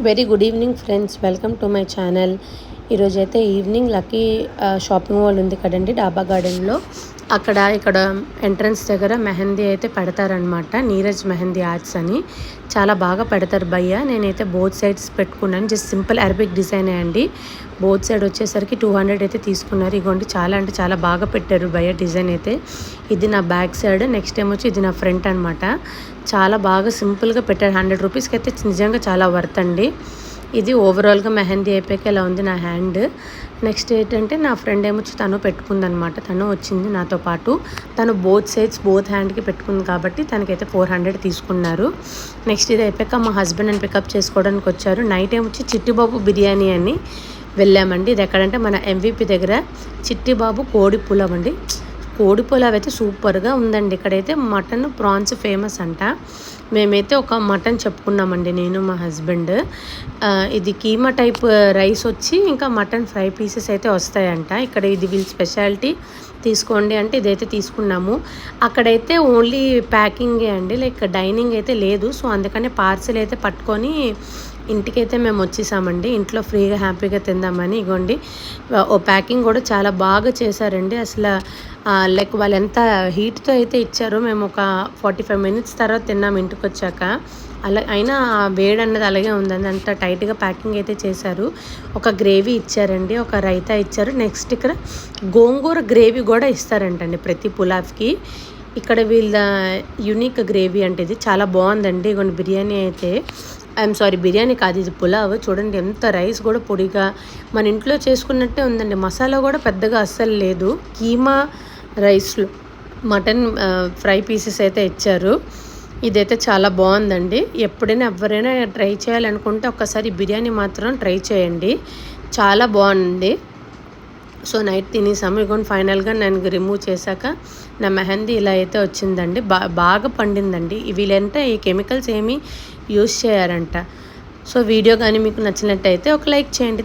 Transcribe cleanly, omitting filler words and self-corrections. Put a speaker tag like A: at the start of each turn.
A: Very good evening friends, welcome to my channel. ఈరోజైతే evening lucky shopping mall ఉంది కదండి డాబా గార్డెన్లో. ఇక్కడ ఎంట్రన్స్ దగ్గర మెహందీ అయితే పెడతారనమాట. నీరజ్ మెహందీ ఆర్ట్స్ అని చాలా బాగా పెడతారు భయ్య. నేనైతే బోత్ సైడ్స్ పెట్టుకున్నాను. జస్ట్ సింపుల్ అరబిక్ డిజైనే అండి. బోత్ సైడ్ వచ్చేసరికి 200 అయితే తీసుకున్నారు. ఇగోండి చాలా అంటే చాలా బాగా పెట్టారు భయ్య డిజైన్ అయితే. ఇది నా బ్యాక్ సైడ్, నెక్స్ట్ టైం వచ్చి ఇది నా ఫ్రంట్ అనమాట. చాలా బాగా సింపుల్గా పెట్టారు. 100 రూపీస్కి అయితే నిజంగా చాలా వర్త్ అండి. ఇది ఓవరాల్గా మెహందీ అయిపోయాక ఇలా ఉంది నా హ్యాండ్. నెక్స్ట్ ఏంటంటే నా ఫ్రెండ్ ఏమొచ్చి తను పెట్టుకుందనమాట. తను వచ్చింది నాతో పాటు. తను బోత్ సైడ్స్ బోత్ హ్యాండ్కి పెట్టుకుంది కాబట్టి తనకైతే 400 తీసుకున్నారు. నెక్స్ట్ ఇది అయిపోయాక మా హస్బెండ్ అని పికప్ చేసుకోవడానికి వచ్చారు. నైట్ ఏమొచ్చి చిట్టిబాబు బిర్యానీ అని వెళ్ళామండి. ఇది ఎక్కడంటే మన MVP దగ్గర చిట్టిబాబు కోడి పులావ్ అండి. కోడి పులావ్ అయితే సూపర్గా ఉందండి. ఇక్కడైతే మటన్ ప్రాన్స్ ఫేమస్ అంట. మేమైతే ఒక మటన్ చెప్పుకున్నామండి, నేను మా హస్బెండ్. ఇది కీమా టైప్ రైస్ వచ్చి ఇంకా మటన్ ఫ్రై పీసెస్ అయితే వస్తాయంట. ఇక్కడ ఇది వీళ్ళ స్పెషాలిటీ, తీసుకోండి అంటే ఇదైతే తీసుకున్నాము. అక్కడైతే ఓన్లీ ప్యాకింగే అండి, లైక్ డైనింగ్ అయితే లేదు. సో అందుకనే పార్సిల్ అయితే పట్టుకొని ఇంటికైతే మేము వచ్చేసామండి. ఇంట్లో ఫ్రీగా హ్యాపీగా తిందామని. ఇగోండి ఓ ప్యాకింగ్ కూడా చాలా బాగా చేశారండి. అసలు లైక్ వాళ్ళు ఎంత హీట్తో అయితే ఇచ్చారో. మేము ఒక 45 మినిట్స్ తర్వాత తిన్నాము ఇంటికి వచ్చాక. అలా అయినా వేడి అన్నది అలాగే ఉందండి. అంత టైట్గా ప్యాకింగ్ అయితే చేశారు. ఒక గ్రేవీ ఇచ్చారండి, ఒక రైతా ఇచ్చారు. నెక్స్ట్ ఇక్కడ గోంగూర గ్రేవీ కూడా ఇస్తారంటండి ప్రతి పులావ్కి. ఇక్కడ వీళ్ళ యూనిక్ గ్రేవీ అంటే ఇది చాలా బాగుందండి. ఇగోండి బిర్యానీ అయితే బిర్యానీ కాదు, ఇది పులావ్. చూడండి ఎంత రైస్ కూడా పొడిగా మన ఇంట్లో చేసుకున్నట్టే ఉందండి. మసాలా కూడా పెద్దగా అస్సలు లేదు. కీమా రైస్లో మటన్ ఫ్రై పీసెస్ అయితే ఇచ్చారు. ఇదైతే చాలా బాగుందండి. ఎప్పుడైనా ఎవరైనా ట్రై చేయాలనుకుంటే ఒక్కసారి బిర్యానీ మాత్రం ట్రై చేయండి, చాలా బాగుంది. సో నైట్ తినేసాము. ఇగోండి ఫైనల్గా నేను రిమూవ్ చేశాక నా మెహందీ ఇలా అయితే వచ్చిందండి. బాగా పండిందండి. వీళ్ళంటే ఈ కెమికల్స్ ఏమీ యూస్ చేయారంట. సో వీడియో కానీ మీకు నచ్చినట్టయితే ఒక లైక్ చేయండి.